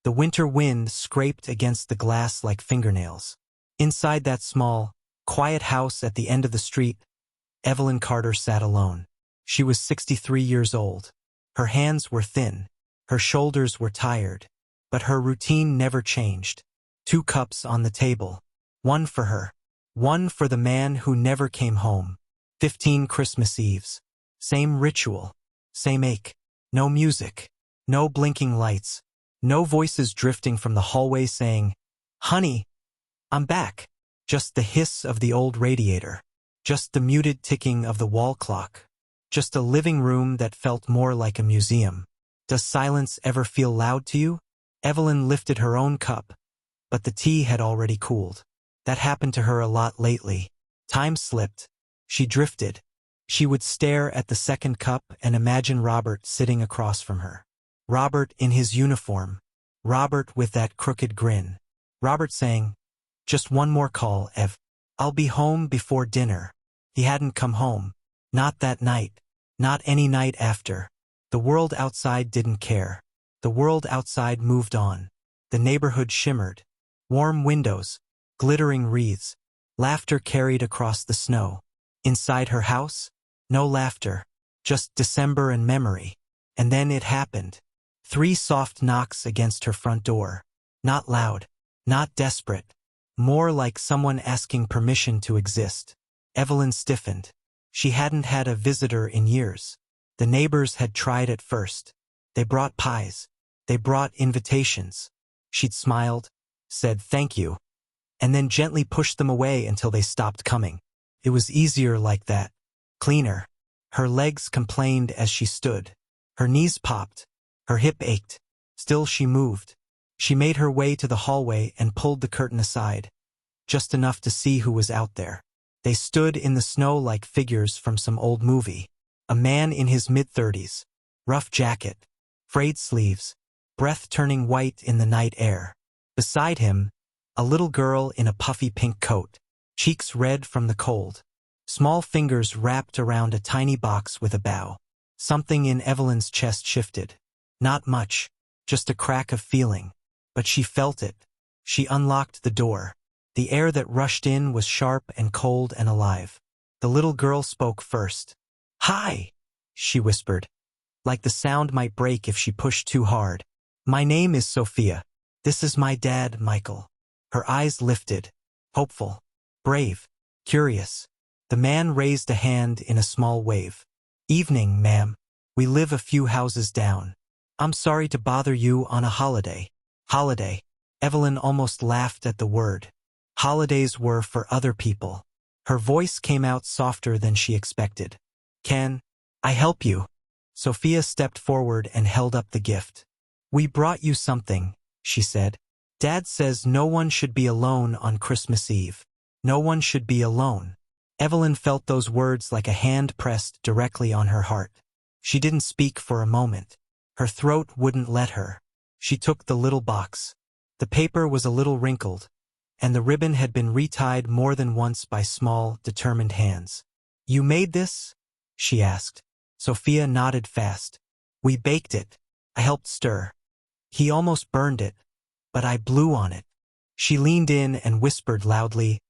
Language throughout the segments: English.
The winter wind scraped against the glass like fingernails. Inside that small, quiet house at the end of the street, Evelyn Carter sat alone. She was 63 years old. Her hands were thin. Her shoulders were tired. But her routine never changed. 2 cups on the table. One for her. One for the man who never came home. 15 Christmas Eves. Same ritual. Same ache. No music. No blinking lights. No voices drifting from the hallway saying, "Honey, I'm back." Just the hiss of the old radiator. Just the muted ticking of the wall clock. Just a living room that felt more like a museum. Does silence ever feel loud to you? Evelyn lifted her own cup, but the tea had already cooled. That happened to her a lot lately. Time slipped. She drifted. She would stare at the second cup and imagine Robert sitting across from her. Robert in his uniform. Robert with that crooked grin. Robert saying, "Just one more call, Ev. I'll be home before dinner." He hadn't come home. Not that night. Not any night after. The world outside didn't care. The world outside moved on. The neighborhood shimmered. Warm windows. Glittering wreaths. Laughter carried across the snow. Inside her house? No laughter. Just December and memory. And then it happened. 3 soft knocks against her front door. Not loud. Not desperate. More like someone asking permission to exist. Evelyn stiffened. She hadn't had a visitor in years. The neighbors had tried at first. They brought pies. They brought invitations. She'd smiled, said thank you, and then gently pushed them away until they stopped coming. It was easier like that. Cleaner. Her legs complained as she stood. Her knees popped. Her hip ached. Still she moved. She made her way to the hallway and pulled the curtain aside, just enough to see who was out there. They stood in the snow like figures from some old movie. A man in his mid-30s. Rough jacket. Frayed sleeves. Breath turning white in the night air. Beside him, a little girl in a puffy pink coat. Cheeks red from the cold. Small fingers wrapped around a tiny box with a bow. Something in Evelyn's chest shifted. Not much. Just a crack of feeling. But she felt it. She unlocked the door. The air that rushed in was sharp and cold and alive. The little girl spoke first. "Hi," she whispered, like the sound might break if she pushed too hard. "My name is Sophia. This is my dad, Michael." Her eyes lifted. Hopeful. Brave. Curious. The man raised a hand in a small wave. "Evening, ma'am. We live a few houses down. I'm sorry to bother you on a holiday." Holiday. Evelyn almost laughed at the word. Holidays were for other people. Her voice came out softer than she expected. "Can I help you?" Sophia stepped forward and held up the gift. "We brought you something," she said. "Dad says no one should be alone on Christmas Eve. No one should be alone." Evelyn felt those words like a hand pressed directly on her heart. She didn't speak for a moment. Her throat wouldn't let her. She took the little box. The paper was a little wrinkled, and the ribbon had been retied more than once by small, determined hands. "You made this?" she asked. Sophia nodded fast. "We baked it. I helped stir. He almost burned it, but I blew on it." She leaned in and whispered loudly,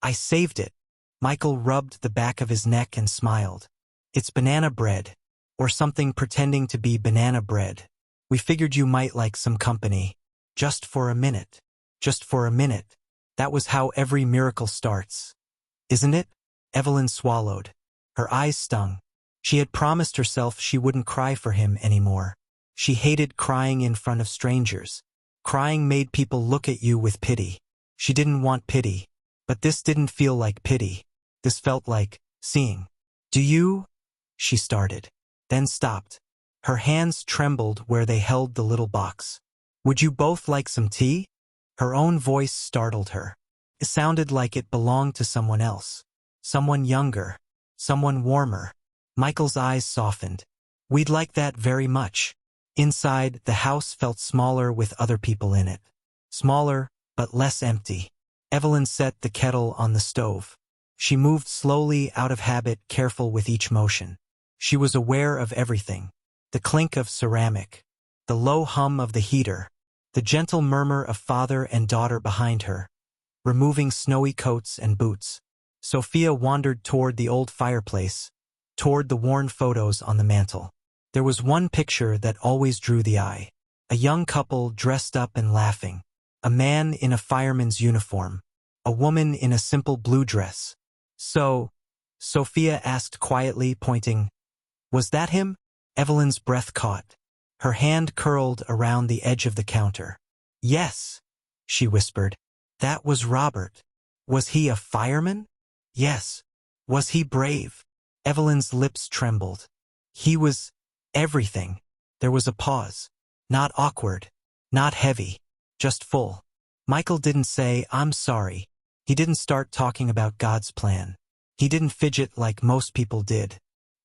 "I saved it." Michael rubbed the back of his neck and smiled. "It's banana bread, or something pretending to be banana bread. We figured you might like some company. Just for a minute. Just for a minute. That was how every miracle starts. Isn't it?" Evelyn swallowed. Her eyes stung. She had promised herself she wouldn't cry for him anymore. She hated crying in front of strangers. Crying made people look at you with pity. She didn't want pity. But this didn't feel like pity. This felt like seeing. "Do you?" she started, then stopped. Her hands trembled where they held the little box. "Would you both like some tea?" Her own voice startled her. It sounded like it belonged to someone else. Someone younger. Someone warmer. Michael's eyes softened. "We'd like that very much." Inside, the house felt smaller with other people in it. Smaller, but less empty. Evelyn set the kettle on the stove. She moved slowly out of habit, careful with each motion. She was aware of everything. The clink of ceramic. The low hum of the heater. The gentle murmur of father and daughter behind her, removing snowy coats and boots. Sophia wandered toward the old fireplace, toward the worn photos on the mantel. There was one picture that always drew the eye. A young couple dressed up and laughing. A man in a fireman's uniform. A woman in a simple blue dress. So, Sophia asked quietly, pointing, "Was that him?" Evelyn's breath caught. Her hand curled around the edge of the counter. "Yes," she whispered. "That was Robert." "Was he a fireman?" "Yes." "Was he brave?" Evelyn's lips trembled. "He was everything." There was a pause. Not awkward. Not heavy. Just full. Michael didn't say, "I'm sorry." He didn't start talking about God's plan. He didn't fidget like most people did.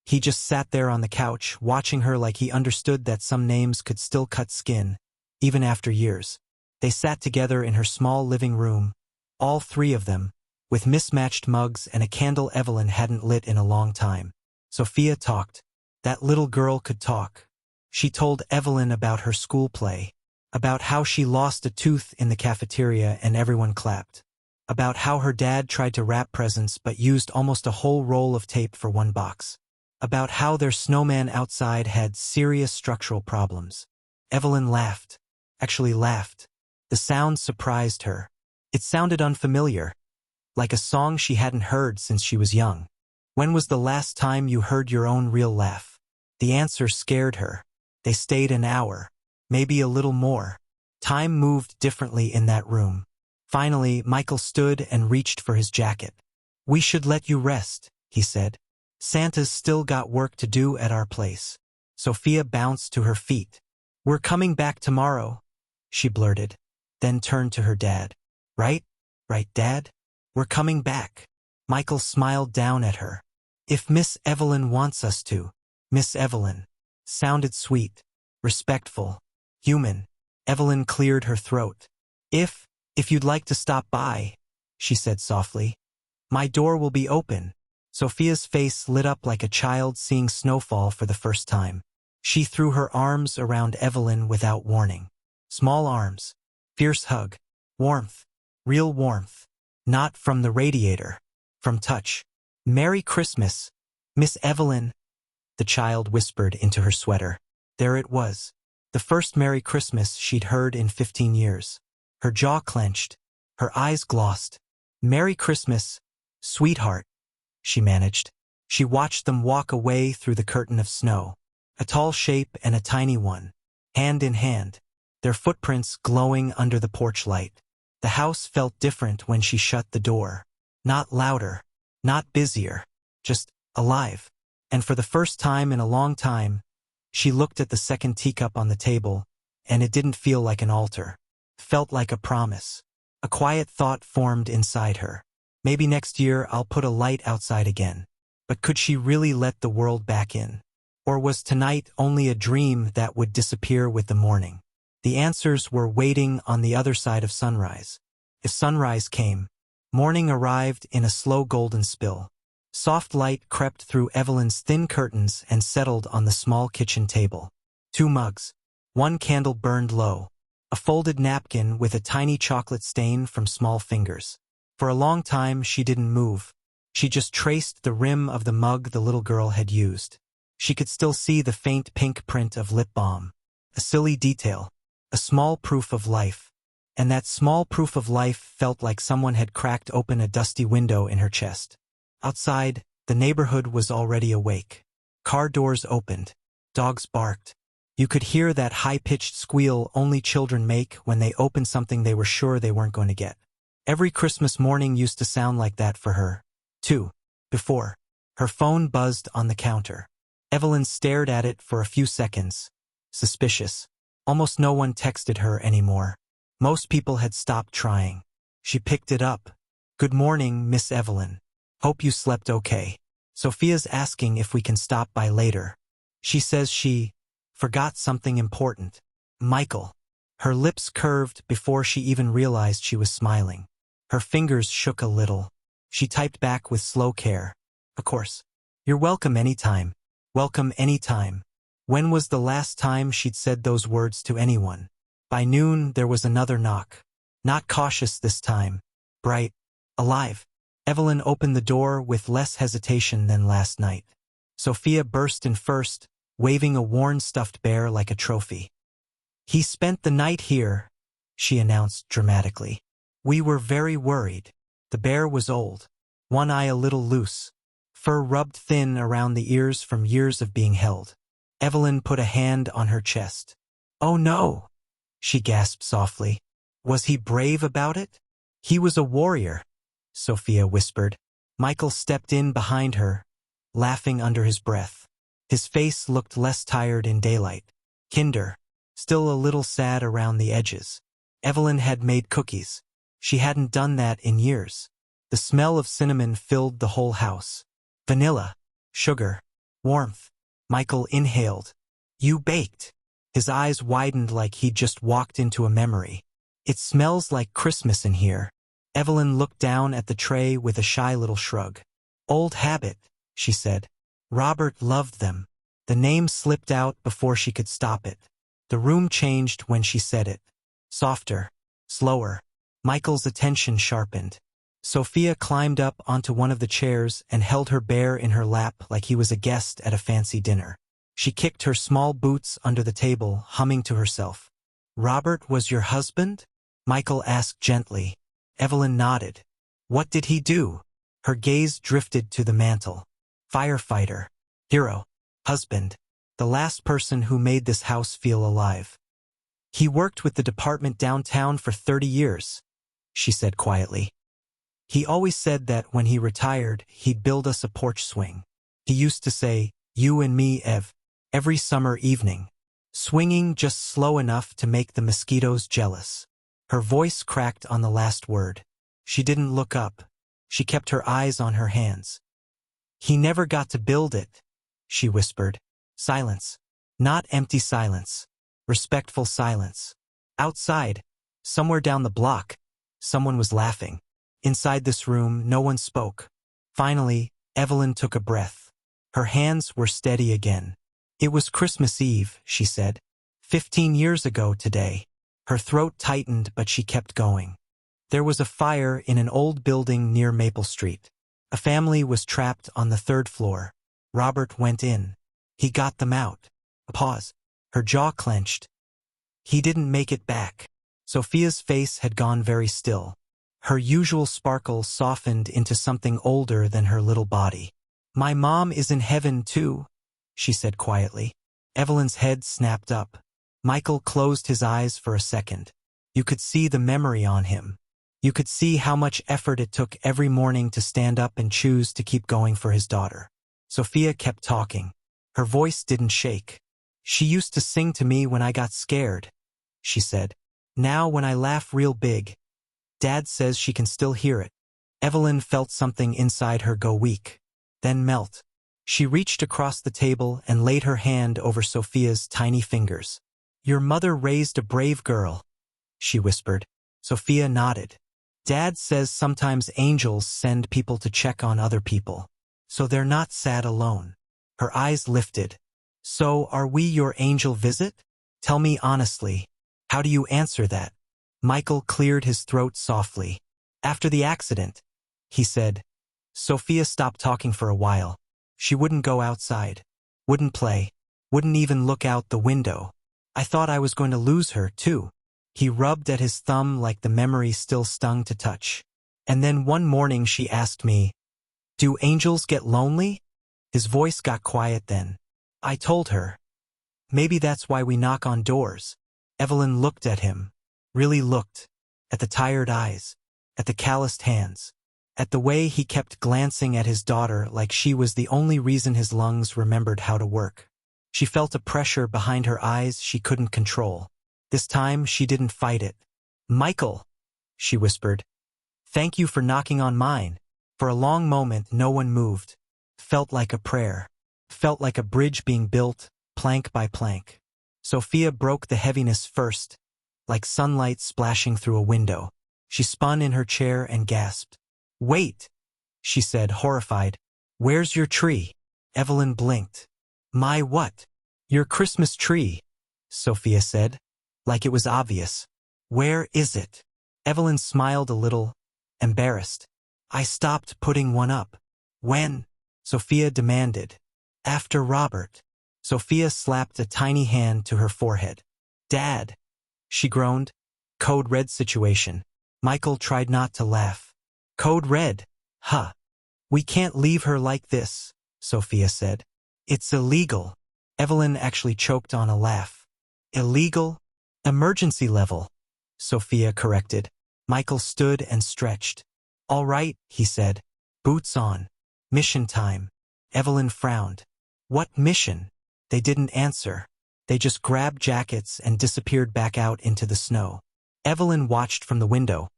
He just sat there on the couch, watching her like he understood that some names could still cut skin, even after years. They sat together in her small living room, all three of them, with mismatched mugs and a candle Evelyn hadn't lit in a long time. Sophia talked. That little girl could talk. She told Evelyn about her school play, about how she lost a tooth in the cafeteria and everyone clapped, about how her dad tried to wrap presents but used almost a whole roll of tape for one box, about how their snowman outside had serious structural problems. Evelyn laughed. Actually laughed. The sound surprised her. It sounded unfamiliar, like a song she hadn't heard since she was young. When was the last time you heard your own real laugh? The answer scared her. They stayed an hour, maybe a little more. Time moved differently in that room. Finally, Michael stood and reached for his jacket. "We should let you rest," he said. "Santa's still got work to do at our place." Sophia bounced to her feet. "We're coming back tomorrow," she blurted, then turned to her dad. Right, Dad? We're coming back." Michael smiled down at her. "If Miss Evelyn wants us to." Miss Evelyn. Sounded sweet, respectful, human. Evelyn cleared her throat. If you'd like to stop by," she said softly. "My door will be open." Sophia's face lit up like a child seeing snowfall for the first time. She threw her arms around Evelyn without warning. Small arms. Fierce hug. Warmth. Real warmth. Not from the radiator. From touch. "Merry Christmas, Miss Evelyn," the child whispered into her sweater. There it was. The first Merry Christmas she'd heard in 15 years. Her jaw clenched. Her eyes glossed. "Merry Christmas, sweetheart," she managed. She watched them walk away through the curtain of snow. A tall shape and a tiny one. Hand in hand. Their footprints glowing under the porch light. The house felt different when she shut the door. Not louder. Not busier. Just alive. And for the first time in a long time, she looked at the second teacup on the table, and it didn't feel like an altar. Felt like a promise. A quiet thought formed inside her. Maybe next year I'll put a light outside again. But could she really let the world back in? Or was tonight only a dream that would disappear with the morning? The answers were waiting on the other side of sunrise. If sunrise came, morning arrived in a slow golden spill. Soft light crept through Evelyn's thin curtains and settled on the small kitchen table. 2 mugs. 1 candle burned low. A folded napkin with a tiny chocolate stain from small fingers. For a long time she didn't move. She just traced the rim of the mug the little girl had used. She could still see the faint pink print of lip balm. A silly detail. A small proof of life. And that small proof of life felt like someone had cracked open a dusty window in her chest. Outside, the neighborhood was already awake. Car doors opened. Dogs barked. You could hear that high-pitched squeal only children make when they open something they were sure they weren't going to get. Every Christmas morning used to sound like that for her, too. Before, her phone buzzed on the counter. Evelyn stared at it for a few seconds. Suspicious. Almost no one texted her anymore. Most people had stopped trying. She picked it up. "Good morning, Miss Evelyn. Hope you slept okay. Sophia's asking if we can stop by later. She says she forgot something important." Michael. Her lips curved before she even realized she was smiling. Her fingers shook a little. She typed back with slow care. "Of course. You're welcome anytime. Welcome anytime." When was the last time she'd said those words to anyone? By noon, there was another knock. Not cautious this time. Bright. Alive. Evelyn opened the door with less hesitation than last night. Sophia burst in first, waving a worn stuffed bear like a trophy. "He spent the night here," she announced dramatically. "We were very worried." The bear was old, one eye a little loose, fur rubbed thin around the ears from years of being held. Evelyn put a hand on her chest. "Oh no," she gasped softly. "Was he brave about it?" "He was a warrior," Sophia whispered. Michael stepped in behind her, laughing under his breath. His face looked less tired in daylight. Kinder, still a little sad around the edges. Evelyn had made cookies. She hadn't done that in years. The smell of cinnamon filled the whole house. Vanilla, sugar, warmth. Michael inhaled. "You baked." His eyes widened like he'd just walked into a memory. "It smells like Christmas in here." Evelyn looked down at the tray with a shy little shrug. "Old habit," she said. "Robert loved them." The name slipped out before she could stop it. The room changed when she said it. Softer, slower. Michael's attention sharpened. Sophia climbed up onto one of the chairs and held her bear in her lap like he was a guest at a fancy dinner. She kicked her small boots under the table, humming to herself. "Robert was your husband?" Michael asked gently. Evelyn nodded. "What did he do?" Her gaze drifted to the mantel. "Firefighter. Hero. Husband. The last person who made this house feel alive." "He worked with the department downtown for 30 years, she said quietly. "He always said that when he retired, he'd build us a porch swing. He used to say, 'You and me, Ev,' every summer evening. Swinging just slow enough to make the mosquitoes jealous." Her voice cracked on the last word. She didn't look up. She kept her eyes on her hands. "He never got to build it," she whispered. Silence. Not empty silence. Respectful silence. Outside, somewhere down the block, someone was laughing. Inside this room, no one spoke. Finally, Evelyn took a breath. Her hands were steady again. "It was Christmas Eve," she said. 15 years ago today." Her throat tightened, but she kept going. "There was a fire in an old building near Maple Street. A family was trapped on the 3rd floor. Robert went in. He got them out." A pause. Her jaw clenched. "He didn't make it back." Sophia's face had gone very still. Her usual sparkle softened into something older than her little body. "My mom is in heaven too," she said quietly. Evelyn's head snapped up. Michael closed his eyes for a second. You could see the memory on him. You could see how much effort it took every morning to stand up and choose to keep going for his daughter. Sophia kept talking. Her voice didn't shake. "She used to sing to me when I got scared," she said. "Now when I laugh real big, Dad says she can still hear it." Evelyn felt something inside her go weak, then melt. She reached across the table and laid her hand over Sophia's tiny fingers. "Your mother raised a brave girl," she whispered. Sophia nodded. "Dad says sometimes angels send people to check on other people, so they're not sad alone." Her eyes lifted. "So are we your angel visit? Tell me honestly, how do you answer that?" Michael cleared his throat softly. "After the accident," he said. Sophia stopped talking for a while. She wouldn't go outside, wouldn't play, wouldn't even look out the window. "I thought I was going to lose her, too." He rubbed at his thumb like the memory still stung to touch. "And then one morning she asked me, 'Do angels get lonely?'" His voice got quiet then. "I told her. Maybe that's why we knock on doors." Evelyn looked at him, really looked, at the tired eyes, at the calloused hands, at the way he kept glancing at his daughter like she was the only reason his lungs remembered how to work. She felt a pressure behind her eyes she couldn't control. This time she didn't fight it. "Michael," she whispered, "thank you for knocking on mine." For a long moment no one moved. Felt like a prayer. Felt like a bridge being built, plank by plank. Sophia broke the heaviness first, like sunlight splashing through a window. She spun in her chair and gasped. "Wait," she said, horrified. "Where's your tree?" Evelyn blinked. "My what?" "Your Christmas tree," Sophia said. like it was obvious. Where is it? Evelyn smiled a little, embarrassed. I stopped putting one up. When? Sophia demanded. After Robert. Sophia slapped a tiny hand to her forehead. Dad, she groaned. Code red situation. Michael tried not to laugh. Code red? Huh. We can't leave her like this, Sophia said. It's illegal. Evelyn actually choked on a laugh. Illegal? Emergency level, Sophia corrected. Michael stood and stretched. All right, he said. Boots on. Mission time. Evelyn frowned. What mission? They didn't answer. They just grabbed jackets and disappeared back out into the snow. Evelyn watched from the window,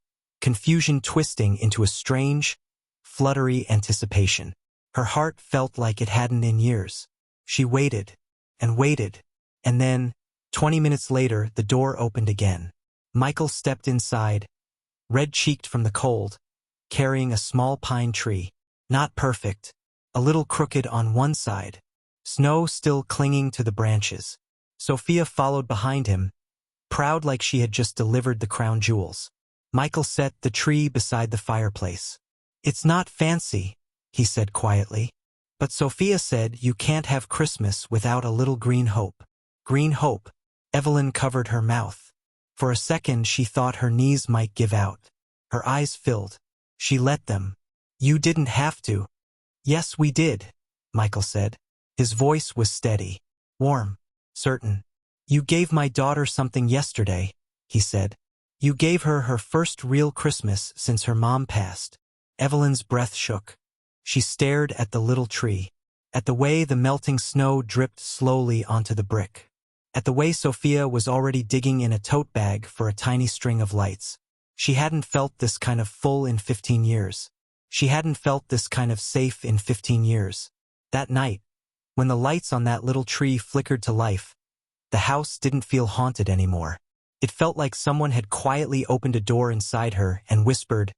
confusion twisting into a strange, fluttery anticipation. Her heart felt like it hadn't in years. She waited, and then, 20 minutes later, the door opened again. Michael stepped inside, red-cheeked from the cold, carrying a small pine tree. Not perfect, a little crooked on one side, snow still clinging to the branches. Sophia followed behind him, proud like she had just delivered the crown jewels. Michael set the tree beside the fireplace. It's not fancy, he said quietly. But Sophia said you can't have Christmas without a little green hope. Green hope. Evelyn covered her mouth. For a second she thought her knees might give out. Her eyes filled. She let them. You didn't have to. Yes, we did, Michael said. His voice was steady, warm, certain. You gave my daughter something yesterday, he said. You gave her her first real Christmas since her mom passed. Evelyn's breath shook. She stared at the little tree, at the way the melting snow dripped slowly onto the brick, at the way Sophia was already digging in a tote bag for a tiny string of lights. She hadn't felt this kind of full in 15 years. She hadn't felt this kind of safe in 15 years. That night, when the lights on that little tree flickered to life, the house didn't feel haunted anymore. It felt like someone had quietly opened a door inside her and whispered,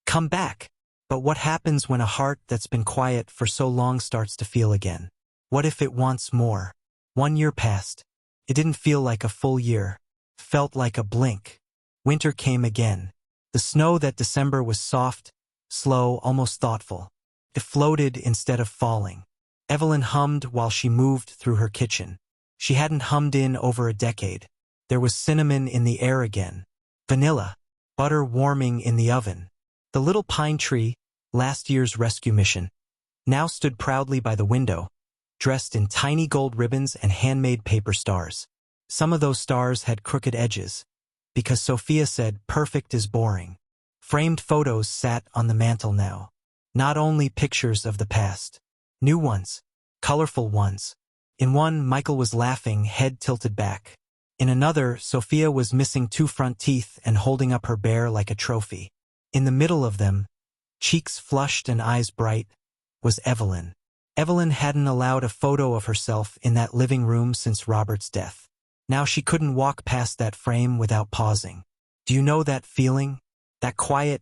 "Come back." But what happens when a heart that's been quiet for so long starts to feel again? What if it wants more? 1 year passed. It didn't feel like a full year. Felt like a blink. Winter came again. The snow that December was soft, slow, almost thoughtful. It floated instead of falling. Evelyn hummed while she moved through her kitchen. She hadn't hummed in over a decade. There was cinnamon in the air again. Vanilla. Butter warming in the oven. The little pine tree, last year's rescue mission, now stood proudly by the window, dressed in tiny gold ribbons and handmade paper stars. Some of those stars had crooked edges, because Sophia said perfect is boring. Framed photos sat on the mantel now. Not only pictures of the past. New ones. Colorful ones. In one, Michael was laughing, head tilted back. In another, Sophia was missing 2 front teeth and holding up her bear like a trophy. In the middle of them, cheeks flushed and eyes bright, was Evelyn. Evelyn hadn't allowed a photo of herself in that living room since Robert's death. Now she couldn't walk past that frame without pausing. Do you know that feeling? That quiet,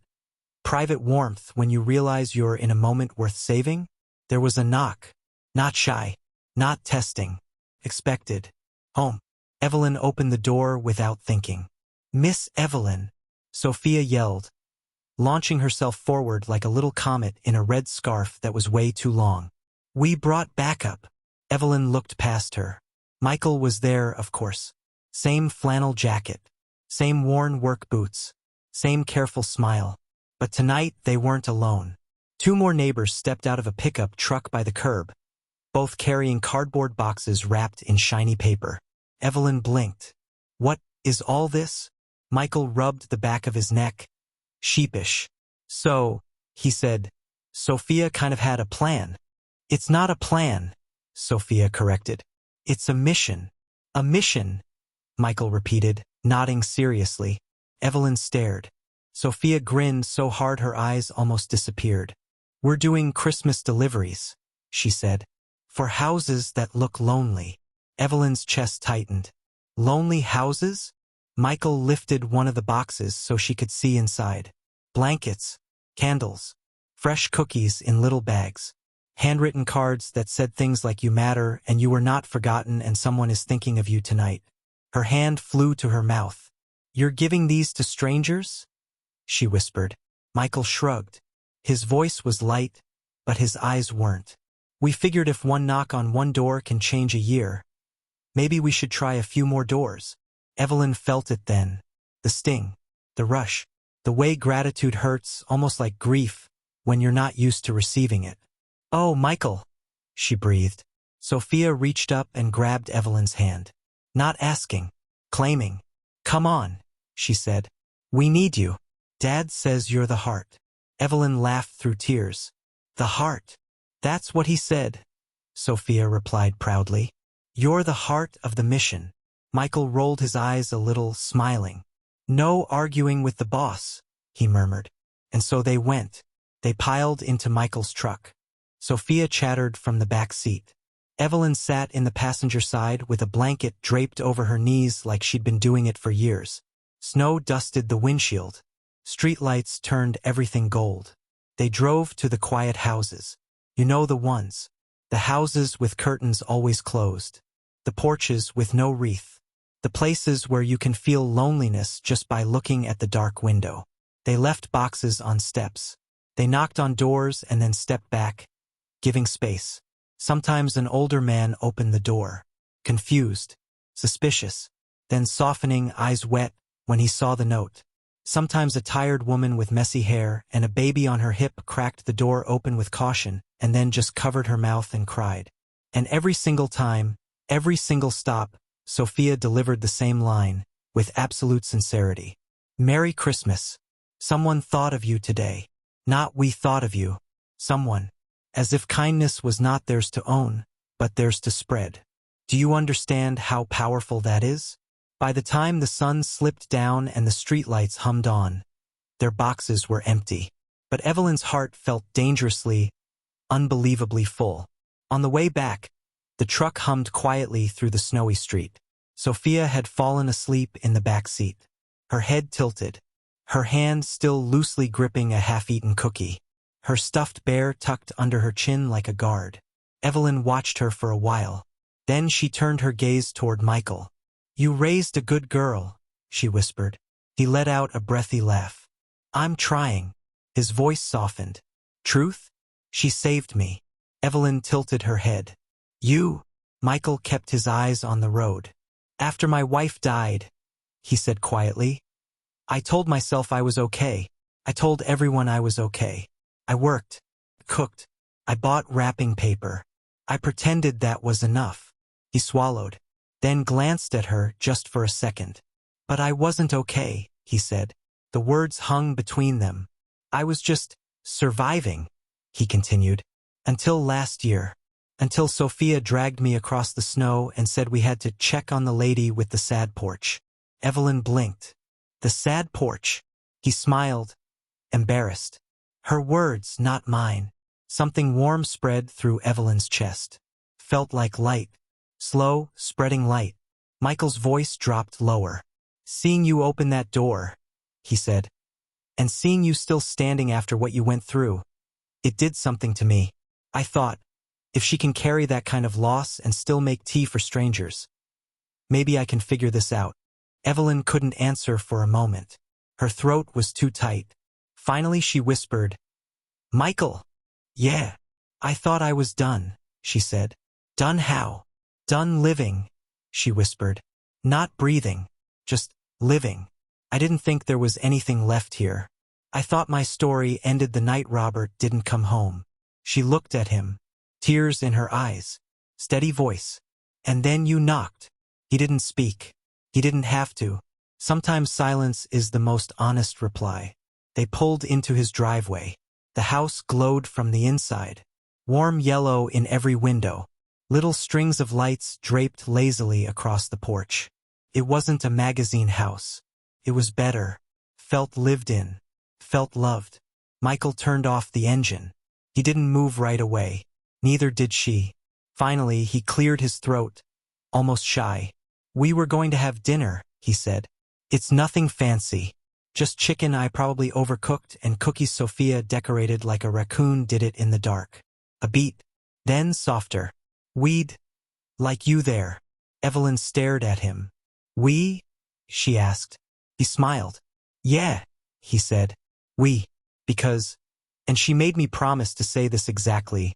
private warmth when you realize you're in a moment worth saving? There was a knock. Not shy. Not testing. Expected. Home. Evelyn opened the door without thinking. Miss Evelyn, Sophia yelled, launching herself forward like a little comet in a red scarf that was way too long. We brought backup. Evelyn looked past her. Michael was there, of course. Same flannel jacket. Same worn work boots. Same careful smile. But tonight they weren't alone. 2 more neighbors stepped out of a pickup truck by the curb, both carrying cardboard boxes wrapped in shiny paper. Evelyn blinked. What is all this? Michael rubbed the back of his neck, sheepish. So, he said, Sophia kind of had a plan. It's not a plan, Sophia corrected. It's a mission. A mission, Michael repeated, nodding seriously. Evelyn stared. Sophia grinned so hard her eyes almost disappeared. We're doing Christmas deliveries, she said. For houses that look lonely. Evelyn's chest tightened. Lonely houses? Michael lifted one of the boxes so she could see inside. Blankets, candles, fresh cookies in little bags, handwritten cards that said things like you matter and you were not forgotten and someone is thinking of you tonight. Her hand flew to her mouth. "You're giving these to strangers?" she whispered. Michael shrugged. His voice was light, but his eyes weren't. "We figured if one knock on one door can change a year, maybe we should try a few more doors." Evelyn felt it then. The sting. The rush. The way gratitude hurts, almost like grief, when you're not used to receiving it. "Oh, Michael," she breathed. Sophia reached up and grabbed Evelyn's hand. Not asking. Claiming. "Come on," she said. "We need you. Dad says you're the heart." Evelyn laughed through tears. "The heart. That's what he said," Sophia replied proudly. "You're the heart of the mission." Michael rolled his eyes a little, smiling. "No arguing with the boss," he murmured. And so they went. They piled into Michael's truck. Sophia chattered from the back seat. Evelyn sat in the passenger side with a blanket draped over her knees like she'd been doing it for years. Snow dusted the windshield. Streetlights turned everything gold. They drove to the quiet houses. You know the ones. The houses with curtains always closed. The porches with no wreath. The places where you can feel loneliness just by looking at the dark window. They left boxes on steps. They knocked on doors and then stepped back, giving space. Sometimes an older man opened the door, confused, suspicious, then softening, eyes wet, when he saw the note. Sometimes a tired woman with messy hair and a baby on her hip cracked the door open with caution and then just covered her mouth and cried. And every single time, every single stop, Sophia delivered the same line, with absolute sincerity. "Merry Christmas. Someone thought of you today. Not we thought of you. Someone." As if kindness was not theirs to own, but theirs to spread. Do you understand how powerful that is? By the time the sun slipped down and the streetlights hummed on, their boxes were empty. But Evelyn's heart felt dangerously, unbelievably full. On the way back, the truck hummed quietly through the snowy street. Sophia had fallen asleep in the back seat, her head tilted, her hand still loosely gripping a half-eaten cookie, her stuffed bear tucked under her chin like a guard. Evelyn watched her for a while. Then she turned her gaze toward Michael. "You raised a good girl," she whispered. He let out a breathy laugh. "I'm trying." His voice softened. "Truth? She saved me." Evelyn tilted her head. "You?" Michael kept his eyes on the road. "After my wife died," he said quietly, "I told myself I was okay. I told everyone I was okay. I worked, cooked, I bought wrapping paper. I pretended that was enough." He swallowed, then glanced at her just for a second. "But I wasn't okay," he said. The words hung between them. "I was just surviving," he continued, "until last year. Until Sophia dragged me across the snow and said we had to check on the lady with the sad porch." Evelyn blinked. "The sad porch?" He smiled, embarrassed. Her words, not mine. Something warm spread through Evelyn's chest. Felt like light. Slow, spreading light. Michael's voice dropped lower. "Seeing you open that door," he said, "and seeing you still standing after what you went through, it did something to me. I thought, if she can carry that kind of loss and still make tea for strangers, maybe I can figure this out." Evelyn couldn't answer for a moment. Her throat was too tight. Finally she whispered, "Michael." "Yeah. I thought I was done," she said. "Done how?" "Done living," she whispered. "Not breathing. Just living. I didn't think there was anything left here. I thought my story ended the night Robert didn't come home." She looked at him, tears in her eyes, steady voice. "And then you knocked." He didn't speak. He didn't have to. Sometimes silence is the most honest reply. They pulled into his driveway. The house glowed from the inside. Warm yellow in every window. Little strings of lights draped lazily across the porch. It wasn't a magazine house. It was better. Felt lived in. Felt loved. Michael turned off the engine. He didn't move right away. Neither did she. Finally, he cleared his throat, almost shy. "We were going to have dinner," he said. "It's nothing fancy. Just chicken I probably overcooked and cookies Sophia decorated like a raccoon did it in the dark." A beat. Then softer. "We'd like you there." Evelyn stared at him. We? She asked. He smiled. Yeah, he said. We. Because. And she made me promise to say this exactly.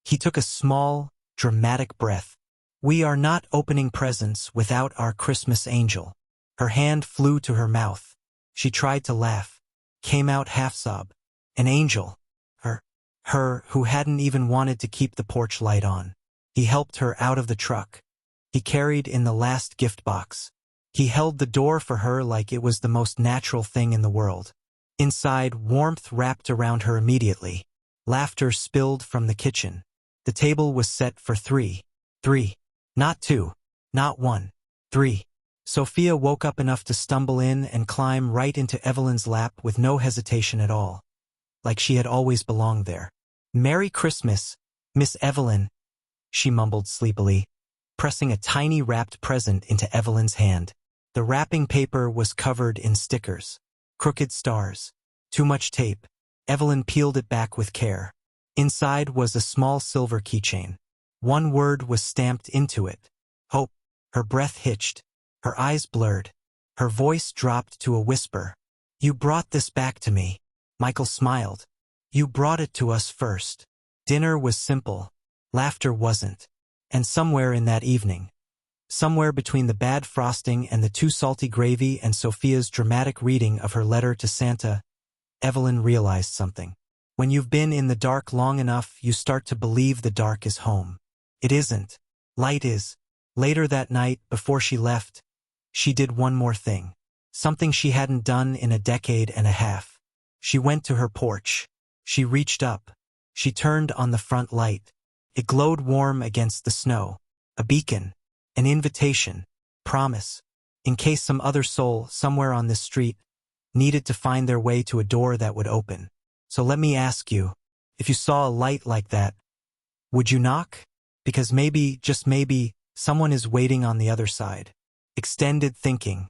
He took a small, dramatic breath. We are not opening presents without our Christmas angel. Her hand flew to her mouth. She tried to laugh. Came out half-sob. An angel. Her who hadn't even wanted to keep the porch light on. He helped her out of the truck. He carried in the last gift box. He held the door for her like it was the most natural thing in the world. Inside, warmth wrapped around her immediately. Laughter spilled from the kitchen. The table was set for three. Three. Not two. Not one. Three. Sophia woke up enough to stumble in and climb right into Evelyn's lap with no hesitation at all. Like she had always belonged there. Merry Christmas, Miss Evelyn, she mumbled sleepily, pressing a tiny wrapped present into Evelyn's hand. The wrapping paper was covered in stickers. Crooked stars. Too much tape. Evelyn peeled it back with care. Inside was a small silver keychain. One word was stamped into it. Hope. Her breath hitched. Her eyes blurred. Her voice dropped to a whisper. You brought this back to me. Michael smiled. You brought it to us first. Dinner was simple. Laughter wasn't. And somewhere in that evening, somewhere between the bad frosting and the too salty gravy and Sophia's dramatic reading of her letter to Santa, Evelyn realized something. When you've been in the dark long enough, you start to believe the dark is home. It isn't. Light is. Later that night, before she left, she did one more thing. Something she hadn't done in a decade and a half. She went to her porch. She reached up. She turned on the front light. It glowed warm against the snow. A beacon. An invitation. Promise. In case some other soul, somewhere on this street, needed to find their way to a door that would open. So let me ask you, if you saw a light like that, would you knock? Because maybe, just maybe, someone is waiting on the other side. Extended thinking.